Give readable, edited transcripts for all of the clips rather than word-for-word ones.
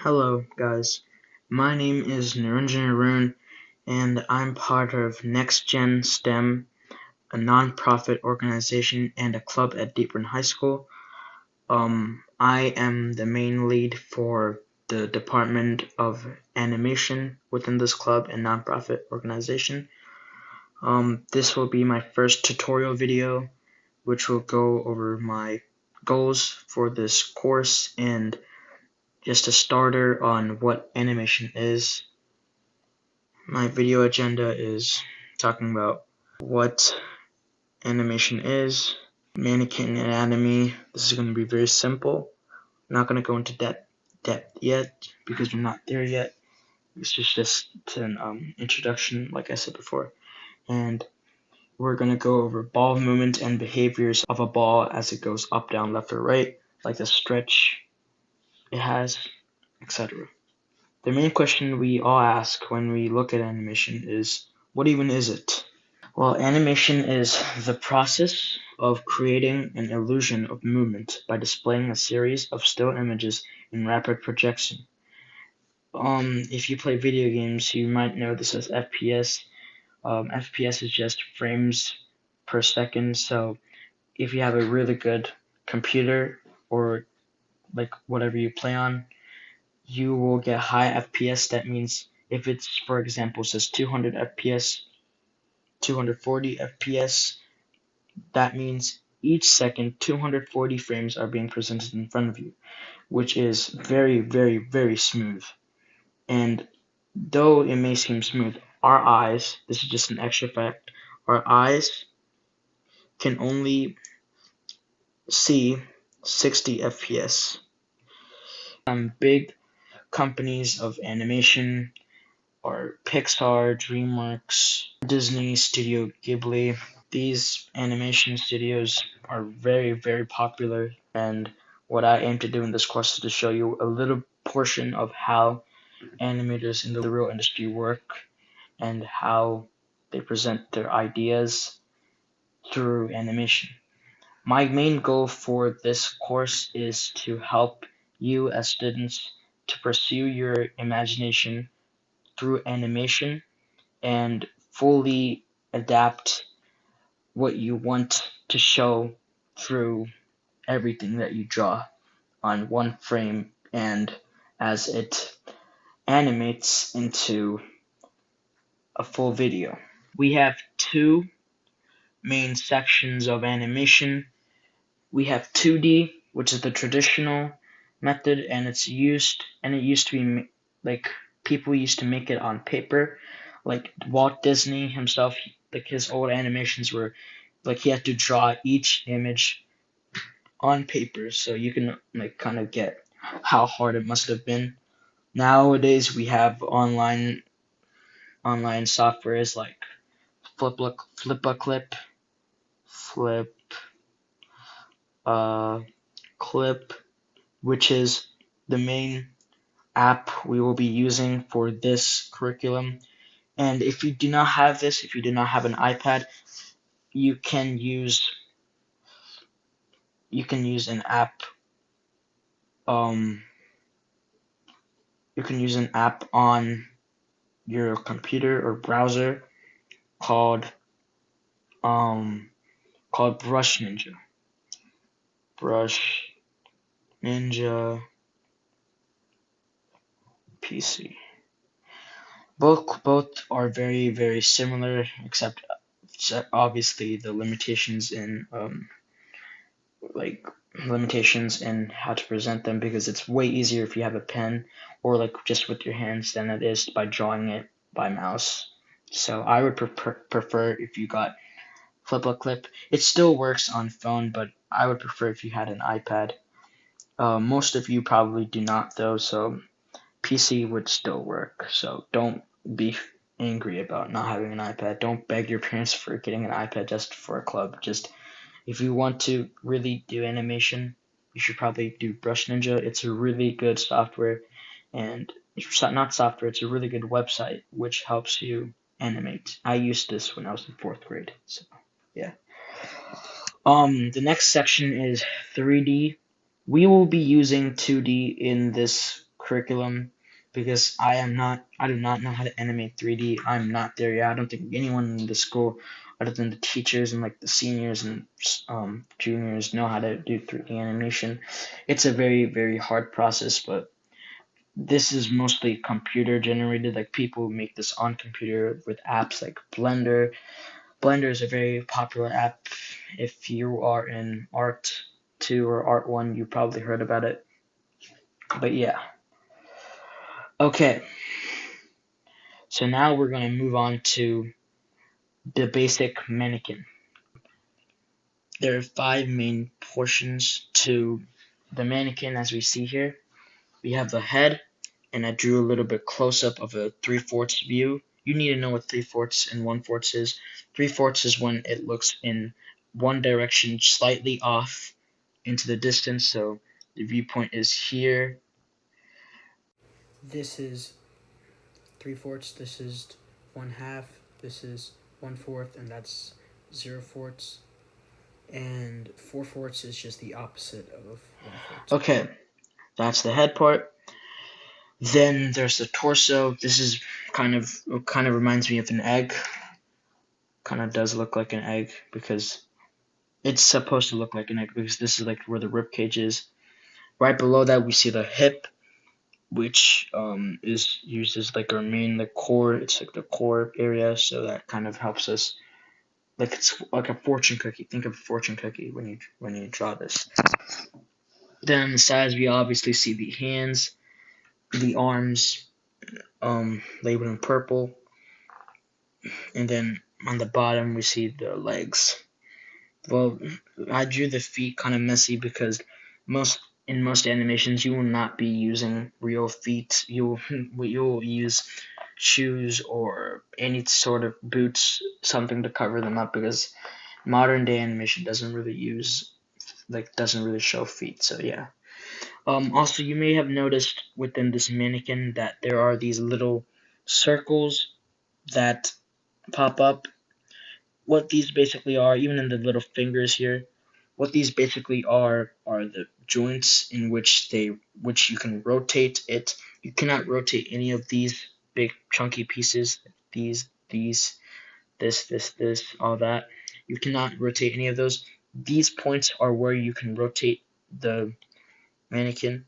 Hello guys, my name is Niranjan Arun and I'm part of NextGen STEM, a non-profit organization and a club at Deep Run High School. I am the main lead for the Department of Animation within this club and non-profit organization. This will be my first tutorial video, which will go over my goals for this course and just a starter on what animation is. My video agenda is talking about what animation is, mannequin anatomy. This is going to be very simple. I'm not going to go into depth yet because we're not there yet. This is just an introduction, like I said before. And we're going to go over ball movement and behaviors of a ball as it goes up, down, left, or right, like the stretch it has, etc. The main question we all ask when we look at animation is, what even is it? Well, animation is the process of creating an illusion of movement by displaying a series of still images in rapid projection. If you play video games, you might know this as FPS. FPS is just frames per second, so if you have a really good computer or like whatever you play on, you will get high FPS. That means if it's, for example, says 200 FPS, 240 FPS, that means each second 240 frames are being presented in front of you, which is very, very, very smooth. And though it may seem smooth, our eyes, this is just an extra fact, our eyes can only see 60 FPS. Big companies of animation are Pixar, DreamWorks, Disney, Studio Ghibli. These animation studios are very, very popular, and what I aim to do in this course is to show you a little portion of how animators in the real industry work and how they present their ideas through animation. My main goal for this course is to help you as students to pursue your imagination through animation and fully adapt what you want to show through everything that you draw on one frame and as it animates into a full video. We have two main sections of animation. We have 2D, which is the traditional method, and it used to be like people used to make it on paper. Like Walt Disney himself, like his old animations were like he had to draw each image on paper, so you can like kind of get how hard it must have been. Nowadays we have online softwares like Flip Clip, which is the main app we will be using for this curriculum. And if you do not have this, if you do not have an iPad, you can use an app. You can use an app on your computer or browser called Brush Ninja. Brush Ninja PC. Both are very, very similar, except obviously the limitations in limitations in how to present them, because it's way easier if you have a pen or like just with your hands than it is by drawing it by mouse. So I would prefer if you got Clip. It still works on phone, but I would prefer if you had an iPad. Most of you probably do not though, so PC would still work. So don't be angry about not having an iPad. Don't beg your parents for getting an iPad just for a club. Just if you want to really do animation, you should probably do Brush Ninja. It's a really good software, and it's not software, it's a really good website which helps you animate. I used this when I was in 4th grade, so yeah. The next section is 3D. We will be using 2D in this curriculum because I do not know how to animate 3D. I'm not there yet. I don't think anyone in the school, other than the teachers and like the seniors and juniors, know how to do 3D animation. It's a very, very hard process, but this is mostly computer generated. Like people make this on computer with apps like Blender. Blender is a very popular app. If you are in Art 2 or Art 1, you probably heard about it. But yeah. Okay. So now we're going to move on to the basic mannequin. There are 5 main portions to the mannequin as we see here. We have the head, and I drew a little bit close up of a 3/4 view. You need to know what 3/4 and 1/4 is. 3/4 is when it looks in one direction slightly off into the distance, so the viewpoint is here. This is 3/4, this is 1/2, this is 1/4, and that's 0/4. And 4/4 is just the opposite of 1/4. Okay, that's the head part. Then there's the torso. This is kind of reminds me of an egg. Kind of does look like an egg because it's supposed to look like an egg because this is like where the rib cage is. Right below that we see the hip, which is used as like our main core. It's like the core area, so that kind of helps us. Like it's like a fortune cookie. Think of a fortune cookie when you draw this. Then on the sides we obviously see the hands, the arms, labeled in purple, and then on the bottom we see the legs. Well, I drew the feet kind of messy because in most animations you will not be using real feet. You'll use shoes or any sort of boots, something to cover them up because modern day animation doesn't really show feet. So yeah. Also, you may have noticed within this mannequin that there are these little circles that pop up. What these basically are, even in the little fingers here, what these basically are the joints in which you can rotate it. You cannot rotate any of these big chunky pieces. These, this, all that. You cannot rotate any of those. These points are where you can rotate the mannequin.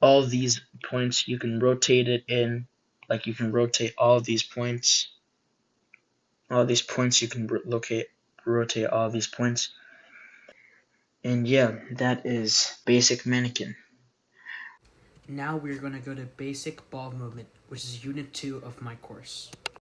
All these points you can rotate it in, like you can rotate all these points. All these points you can rotate all these points. And yeah, that is basic mannequin. Now we're going to go to basic ball movement, which is unit 2 of my course.